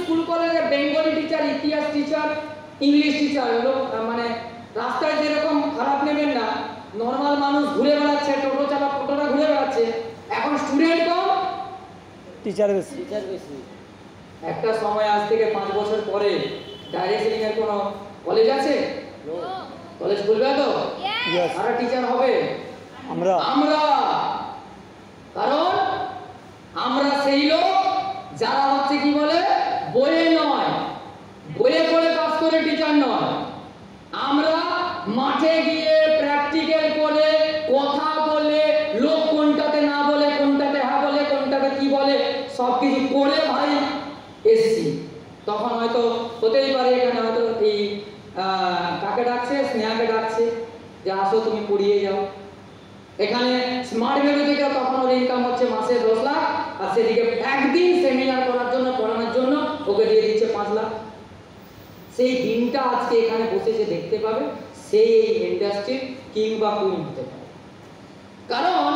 School কলেজে Bengali teacher, ইতিহাস teacher, English teacher, মানে রাস্তায় যেরকম খারাপ নেবেন না, নর্মাল মানুষ ঘুরে বেড়াচ্ছে, টোটো চালা টোটোরা ঘুরে বেড়াচ্ছে, এখন স্টুডেন্ট কম, টিচার বেশি। একটা সময় আজ থেকে 5 বছর পরে ডাইরেক্ট সেলিং এর কোনো কলেজ আছে? কলেজ খুলবে তো? আর টিচার হবে আমরা আমরা, কারণ আমরা সেই লোক যারা হচ্ছে কি বলে বইয়ে নয়, বইয়ে পড়ে পাস করে টিচার নয়, আমরা মাঠে গিয়ে প্র্যাকটিক্যাল করে কথা বলে, লোক কোনটাতে না বলে, কোনটাতে হ্যাঁ বলে, কোনটাতে কি বলে, সবকিছু করে ভাই এসছি। তখন হয়তো হতেই পারে এখানে হয়তো এই কাকে ডাকছে, স্নেহাকে ডাকছে যে আসো তুমি পড়িয়ে যাও। এখানে স্মার্ট ভ্যালু থেকে তখন ওর ইনকাম হচ্ছে মাসে 10 লাখ, আর সেদিকে একদিন সেমিনার করার জন্য, পড়ানোর জন্য ওকে দিয়ে দিচ্ছে 5 লাখ। সেই দিনটা আজকে এখানে বসে যে দেখতে পাবে, সেই ইন্ডাস্ট্রির কিং বা কুইন হতে পারে। কারণ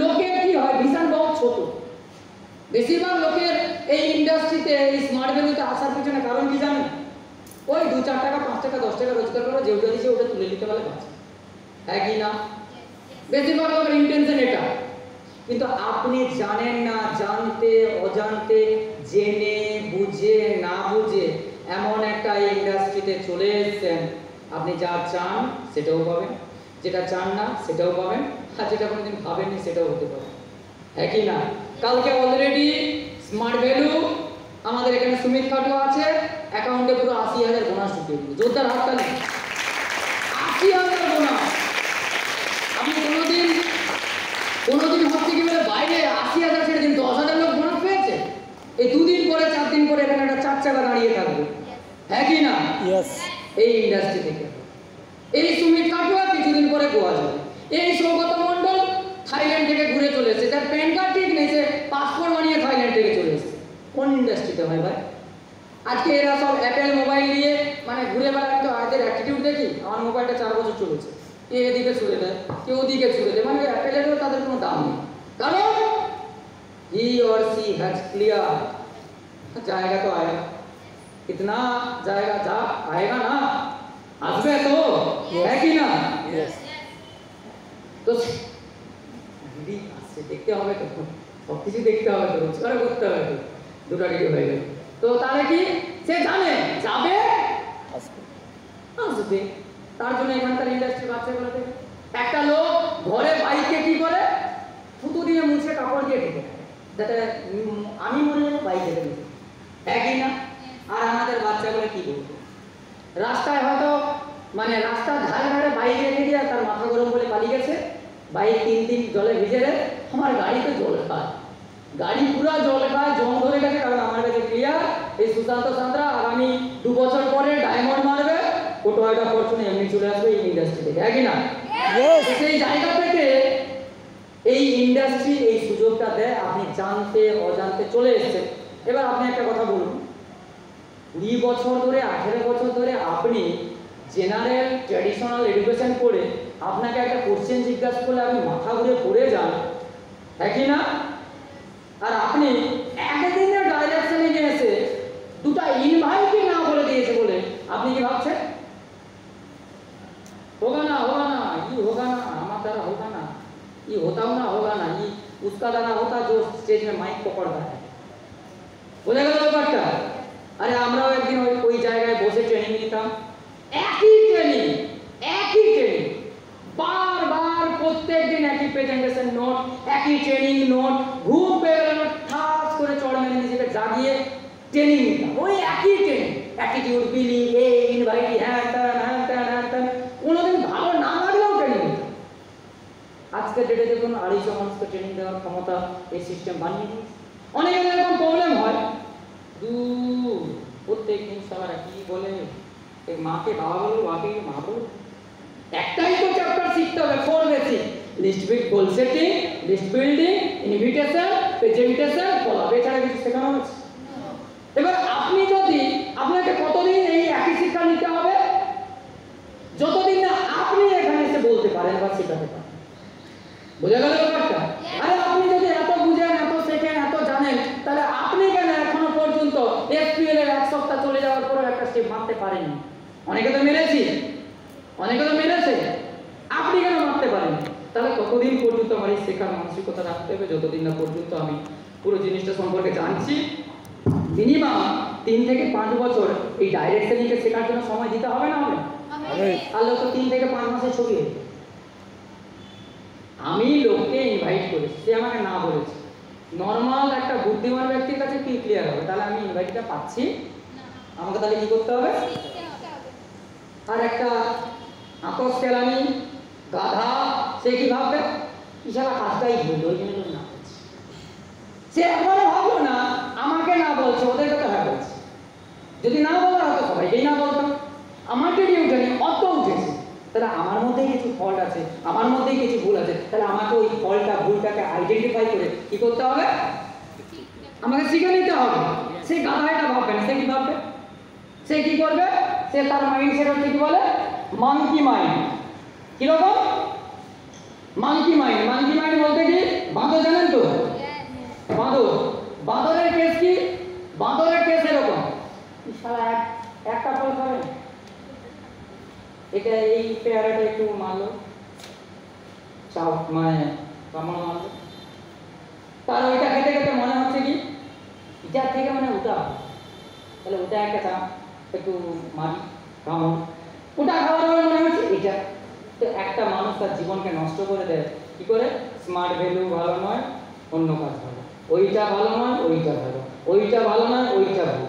লোকের কি হয়, ভিশন বহুত ছোট। বেশিরভাগ লোকের এই ইন্ডাস্ট্রিতে, এই স্মার্ট ভ্যালুতে আসার পিছনে কারণ কি জানেন? ওই 2-4 টাকা, 5 টাকা, 10 টাকা রোজগার করে যেটা দিচ্ছে ওটা তুলে নিতে পারলে বাঁচে, হ্যাঁ কি না? বেশিরভাগ লোকের ইন্টেনশন এটা। কিন্তু আপনি জানেন না, জানতে অজান্তে, জেনে বুঝে না বুঝে এমন একটা ইন্ডাস্ট্রিতে চলে এসেছেন, আপনি যা চান সেটাও পাবেন, যেটা চান না সেটাও পাবেন, আর যেটা কোনোদিন ভাবেননি সেটাও হতে পারে, হ্যাঁ কি না? কালকে অলরেডি স্মার্ট ভ্যালু আমাদের এখানে সুমিত খাটু আছে, অ্যাকাউন্টে পুরো 80,000 বোনাস ঢুকিয়ে দিল। জোরদার হাততালি। 80,000 বোনাস। আপনি কোনোদিন হচ্ছে কি বলে বাইরে 80,000 ছেড়ে দিন, 10,000 লোক বোনাস পেয়েছে। এই 2 দিন পরে 4 দিন পরে এখানে একটা 4 চাকা দাঁড়িয়ে থাকবে, হ্যাঁ কি না? এই ইন্ডাস্ট্রি থেকে এই সুমিত কাটুয়া কিছুদিন পরে গোয়া যাবে। এই সৌগত মণ্ডল থাইল্যান্ড থেকে ঘুরে চলে এসেছে, তার প্যান কার্ড ঠিক নেই, সে পাসপোর্ট বানিয়ে থাইল্যান্ড থেকে চলে এসেছে। কোন ইন্ডাস্ট্রিতে হয় ভাই? আজকে এরা সব অ্যাপেল মোবাইল নিয়ে মানে ঘুরে বেড়ায়, তো এদের অ্যাটিটিউড দেখি, আমার মোবাইলটা 4 বছর চলেছে, কে এদিকে ছুড়ে দেয়, কেউ ওদিকে ছুড়ে দেয়, মানে অ্যাপেলেরও তাদের কোনো দাম নেই। কারণ হি और सी हैज क्लियर जाएगा तो आएगा, कितना जाएगा, जा आएगा ना, আসবে তো, है कि ना? তো দিদি আসছে, দেখতে হবে তো, সব কিছু দেখতে হবে তো, রোজগার করতে হবে তো, দুটো ডিগ্রি হয়ে গেল। তো তাহলে কি সে জানে যাবে আসবে, তার জন্য এখানকার ইন্ডাস্ট্রি বাচ্চাগুলো থেকে একটা লোক ঘরে বাইকে কি করে থুতু দিয়ে মুছে কাপড় দিয়ে ঢেকে থাকে, যাতে আমি মনে হয় বাইক ঢেকে দিতে, একই না? আর আমাদের বাচ্চাগুলো কি করবে, রাস্তায় হয়তো মানে রাস্তার ধারে ধারে বাইক রেখে দিয়ে তার মাথা গরম বলে পালিয়ে গেছে, বাইক 3 দিন জলে ভিজে রে, আমার গাড়িতে জল খায়, গাড়ি পুরো জল খায়, জং ধরে গেছে। কারণ আমার কাছে ক্লিয়ার, এই সুশান্ত সান্দ্রা আগামী 2 বছর পরে ডায়মন্ড মারবে, টোটো একটা ফরচুনে এমনি চলে আসবে এই ইন্ডাস্ট্রি থেকে, হ্যাঁ কি না? সেই জায়গা থেকে এই ইন্ডাস্ট্রি এই সুযোগটা দেয়, আপনি জানতে অজান্তে চলে এসেছেন। এবার আপনি একটা কথা বলুন, 20 বছর ধরে, 18 বছর ধরে আপনি জেনারেল ট্র্যাডিশনাল এডুকেশন পড়ে আপনাকে একটা কোশ্চেন জিজ্ঞাসা করলে আপনি মাথা ঘুরে পড়ে যান, হ্যাঁ কি না? আর আপনি একদিনের ডাইরেকশনে নিয়ে এসে 2টা ইনভাইটই না বলে দিয়েছে বলে আপনি কি ভাবছেন? होगा ना, ये होगा ना, हमारा द्वारा होगा ना, ये होता ना होगा ना, ये उसका द्वारा होता जो स्टेज में माइक पकड़ता है, বোঝা গেল ব্যাপারটা? আরে আমরাও একদিন ওই জায়গায় বসে ট্রেনিং নিতাম, একই ট্রেনিং বারবার, প্রত্যেক দিন একই প্রেজেন্টেশন নোট, একই ট্রেনিং নোট, ঘুম পেয়ে গেল ঠাস করে চড় মেরে নিজেকে জাগিয়ে ট্রেনিং নিতাম, ওই একই ট্রেনিং, অ্যাটিটিউড বিলিং, এই ইনভাইট, হ্যাঁ ত্যান, কোনোদিন ভালো না লাগলেও ট্রেনিং নিতাম। আজকের ডেটে দেখুন 250 মানুষকে ট্রেনিং দেওয়ার ক্ষমতা এই সিস্টেম বানিয়ে দিয়েছে। অনেকের এরকম প্রবলেম হয়, প্রত্যেক দিন সবার একই বলে, মাকে বাবা বলো, বাবাকে মা বলো, একটাই তো চ্যাপ্টার শিখতে হবে, 4 basic, list build, goal setting, list building, invitation, presentation, বলা, এছাড়া কিছু শেখানো হচ্ছে? এবার আপনি যদি, আপনাকে কতদিন এই একই শিক্ষা নিতে হবে? যতদিন না আপনি এখানে এসে বলতে পারেন বা শেখাতে পারেন, বোঝা গেল ব্যাপারটা? আরে আপনি যদি এত বুঝেন, এত শেখেন, এত জানেন, তাহলে আপনি কেন এখনো পর্যন্ত এসপিএল এর এক সপ্তাহ চলে যাওয়ার পরেও একটা স্টেপ মারতে পারেনি। অনেকে তো মেরেছি, অনেকে তো মেরেছে, আপনি কেন মারতে পারেন? তাহলে ততদিন পর্যন্ত আমার এই শেখার মানসিকতা রাখতে হবে যতদিন না পর্যন্ত আমি পুরো জিনিসটা সম্পর্কে জানছি। মিনিমাম 3 থেকে 5 বছর এই ডাইরেকশনকে শেখার জন্য সময় দিতে হবে না হবে? তাহলে তো 3 থেকে 5 মাসে ছবি হয়ে যাবে। আমি লোককে ইনভাইট করেছি, সে আমাকে না বলেছে। নর্মাল একটা বুদ্ধিমান ব্যক্তির কাছে কি ক্লিয়ার হবে? তাহলে আমি ইনভাইটটা পাচ্ছি, আমাকে তাহলে কি করতে হবে? আর একটা আতস কেলানি গাধা, সে কি ভাববে? ইশারা কাজটাই ভুল, ওই জন্য না করছে। সে একবারও ভাবলো না আমাকে না বলছে, ওদের কথা হ্যাঁ বলছে। যদি না বলা হতো সবাইকেই না বলতো, আমাকে দিয়ে উঠেনি, অত উঠেছে। তাহলে আমার মধ্যেই কিছু ফল্ট আছে, আমার মধ্যেই কিছু ভুল আছে। তাহলে আমাকে ওই ফল্টটা ভুলটাকে আইডেন্টিফাই করে কি করতে হবে? আমাকে শিখে নিতে হবে। সে গাধা এটা ভাববে না, সে কি ভাববে? সে কি করবে? সে তার মাইন্ডসেট হচ্ছে কি বলে? Monkey mind. কিরকম? Monkey mind. মাঙ্কি মাইন্ড বলতে কি? বাঁদর জানেন তো? বাঁদর। বাঁদরের কেস কি? বাঁদরের কেস এরকম, শালা একটা ফল খাবে, এটা এই পেয়ারাটা একটু মারলো, চাপ মানে কামড় মারলো, তার ওইটা খেতে খেতে মনে হচ্ছে কি এটার থেকে মানে ওটা, তাহলে ওটা একটা চাপ একটু মারি কামড়, ওটা খাওয়ার পরে মনে হচ্ছে এটা। তো একটা মানুষ তার জীবনকে নষ্ট করে দেয় কি করে? স্মার্ট ভ্যালু ভালো নয়, অন্য কাজ ভালো, ওইটা ভালো নয়, ওইটা ভালো, ওইটা ভালো নয়, ওইটা ভালো।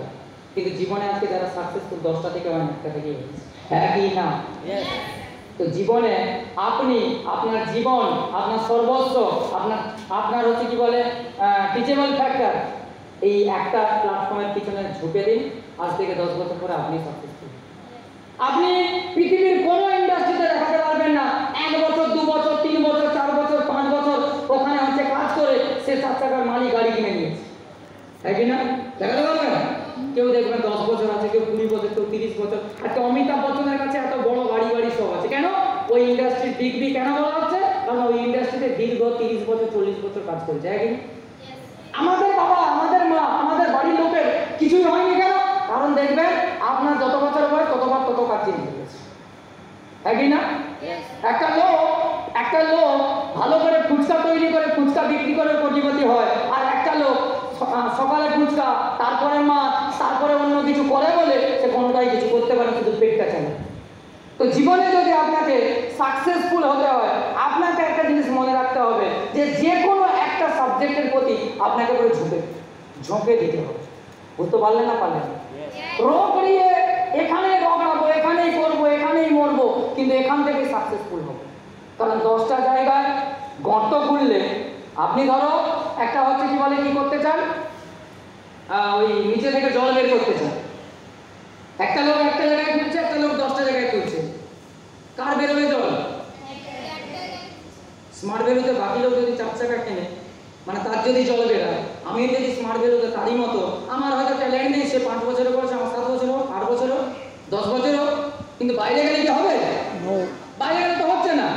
কিন্তু জীবনে আজকে যারা সাকসেসফুল 10টা থেকে হয়, একটা থেকে হয়েছে, হ্যাঁ কি না? তো জীবনে আপনি আপনার জীবন, আপনার সর্বস্ব, আপনার হচ্ছে কি বলে টিচেবল ফ্যাক্টর, এই একটা প্ল্যাটফর্মের পিছনে ঝুঁকে দিন। আজ থেকে 10 বছর পরে আপনি সাকসেসফুল। আপনি পৃথিবীর কোনো ইন্ডাস্ট্রিতে দেখাতে পারবেন না 1 বছর 2 বছর 3 বছর 4 বছর 5 বছর ওখানে হচ্ছে কাজ করে সে 7 চাকার মালিক গাড়ি কিনে নিয়েছে, তাই কি না? দেখাতে পারবেন? কেউ দেখবেন 10 বছর আছে, কেউ 20 বছর, কেউ 30 বছর। একটা অমিতাভ বচ্চনের কাছে এত বড় গাড়ি সব আছে, কেন? ওই ইন্ডাস্ট্রির ডিগ্রি কেন বলা হচ্ছে? কারণ ওই ইন্ডাস্ট্রিতে দীর্ঘ 30 বছর 40 বছর কাজ করেছে, তাই কি? আমাদের বাবা, আমাদের মা, আমাদের বাড়ির লোকের কিছুই হয়নি কেন? কারণ দেখবেন আপনার যত বছর বয়স ততবার তত কাজ চেঞ্জ হয়ে গেছে, তাই কি না? একটা লোক ভালো করে ফুচকা তৈরি করে ফুচকা বিক্রি করে কোটিপতি হয়, আর একটা লোক সকালে ফুচকা, তারপরে মাছ, তারপরে অন্য কিছু করে বলে সে কোনোটাই কিছু করতে পারে, শুধু পেটটা চালায়। তো জীবনে যদি আপনাকে সাকসেসফুল হতে হয়, আপনাকে একটা জিনিস মনে রাখতে হবে যে কোনো একটা সাবজেক্টের প্রতি আপনাকে করে ঝোঁকে দিতে হবে। বুঝতে পারলেন না? পারলেন? রোগ নিয়ে এখানেই রগড়াবো, এখানেই করবো, এখানেই মরবো, কিন্তু এখান থেকে সাকসেসফুল হবে। কারণ 10টা জায়গায় গর্ত খুললে আপনি ধরো একটা হচ্ছে কি বলে কি করতে চান, ওই নিচে থেকে জল বের করতে চান। একটা লোক একটা জায়গায় খুলছে, একটা লোক 10টা জায়গায় খুলছে, কার বেরোবে জল? স্মার্ট ভ্যালুতে বাকি লোক যদি 4 চাকা কেনে, মানে তার যদি জল বেরোয়, আমি যদি স্মার্ট ভ্যালুতে তারই মতো, আমার হয়তো ট্যালেন্ট নেই, সে 5 বছরে করেছে, আমার 7 বছর হোক, 8 বছর হোক, 10 বছর হোক, কিন্তু বাইরে গেলে কি হবে? বাইরে গেলে তো হচ্ছে না।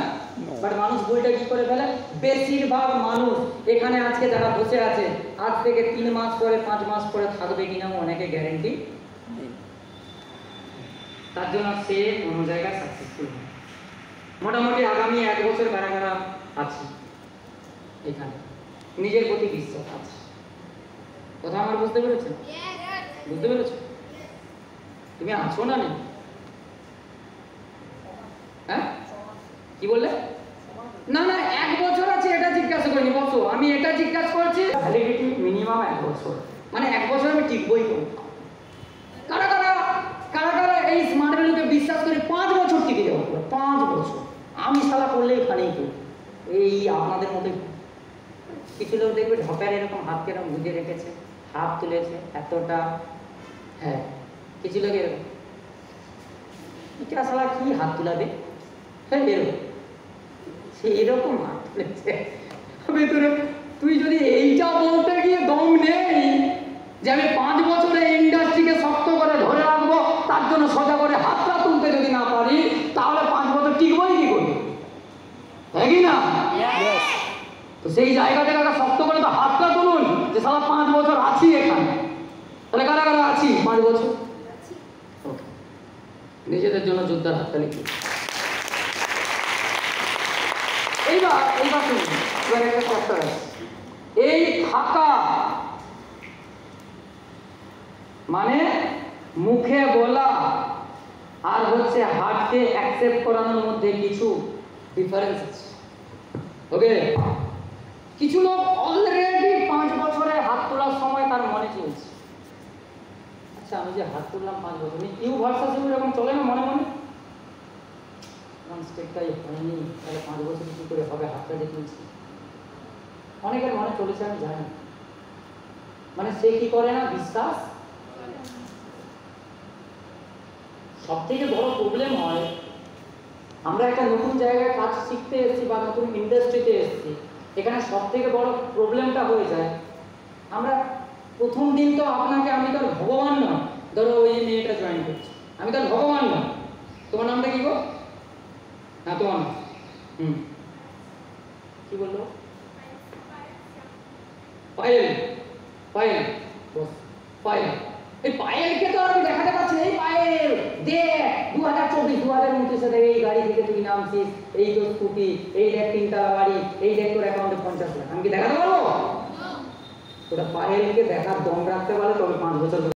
বাট মানুষ ভুলটা কি করে ফেলে? বেশিরভাগ মানুষ এখানে আজকে যারা বসে আছে, আজ থেকে 3 মাস পরে 5 মাস পরে থাকবে কিনা অনেকে গ্যারেন্টি, তার জন্য সে কোনো জায়গায় সাকসেসফুল হয়। মোটামুটি আগামী 1 বছর কারা আছে এখানে, নিজের প্রতি বিশ্বাস আছে। কথা আমার বুঝতে পেরেছো? বুঝতে পেরেছো? তুমি আছো না নেই? হ্যাঁ কি বললে? না 1 বছর আছে এটা জিজ্ঞাসা করিনি, বসো। আমি এটা জিজ্ঞাসা করছি ভ্যালিডিটি মিনিমাম 1 বছর, মানে 1 বছর আমি টিকবই করব। কারা এই স্মার্ট ভ্যালুকে বিশ্বাস করে 5 বছর টিকে যাবো? 5 বছর আমি শালা করলে এখানেই তো এই আপনাদের মতোই। কিছু লোক দেখবে ঢপের এরকম হাত কেরম গুঁজে রেখেছে, হাত তুলেছে এতটা, হ্যাঁ কিছু লোক এরকম, এটা শালা কি হাত তুলাবে, হ্যাঁ এরকম, সে এরকম হাত তুলেছে। তুই যদি এইটা বলতে গিয়ে দম নেই যে আমি 5 বছরে ইন্ডাস্ট্রিকে শক্ত করে ধরে রাখবো, তার জন্য সোজা করে হাতটা তুলতে যদি না পারি, তাহলে 5 বছর টিকবই কি করবি, হ্যাঁ কি না? তো সেই জায়গা থেকে একটা শক্ত করে তো হাতটা তুলুন যে সারা 5 বছর আছি এখানে। তাহলে কারা আছে? বছর? ওকে, নিজেদের জন্য যোদ্ধার হাততালি দিন। এইবার শুনুন, এবার একটা চ্যাপ্টার আছে। এই থাকা মানে মুখে বলা আর হচ্ছে হার্টকে অ্যাকসেপ্ট করানোর মধ্যে কিছু ডিফারেন্স আছে। ওকে, কিছু লোক অলরেডি 5 বছরে হাত তোলার সময় তার মনে চলছে, আচ্ছা আমি যে হাত তুললাম 5 বছর, ইউ ভার্সাস ইউ এরকম চলে না মনে মনে, স্টেপটাই হয়নি, তাহলে 5 বছর কি করে হবে, হাতটা যে তুলছি। অনেকের মনে চলেছে আমি জানি, মানে সে কি করে না, বিশ্বাস। সব থেকে বড় প্রবলেম হয়, আমরা একটা নতুন জায়গায় কাজ শিখতে এসেছি বা নতুন ইন্ডাস্ট্রিতে এসেছি, এখানে সব থেকে বড় প্রবলেমটা হয়ে যায়, আমরা প্রথম দিন তো আপনাকে, আমি তো ভগবান নয়, ধরো ওই মেয়েটা জয়েন করছি, আমি তো ভগবান নয়, তোমার নামটা কি গো? হ্যাঁ তোমার নাম, কি বললো? পায়েল, পায়েল, বস পায়েল। এই পায়েলকে তো আমি দেখাতে পাচ্ছি, এই পায়েল দেখ 2024 2029 থেকে এই গাড়ি থেকে তুই নামছিস, এই তো স্কুটি, এই দেখ 3 তলা বাড়ি, এই দেখ তোর অ্যাকাউন্টে 50 লাখ, আমি কি দেখাতে পারবো? ওটা পায়েলকে দেখার দম রাখতে পারে তবে 5 বছর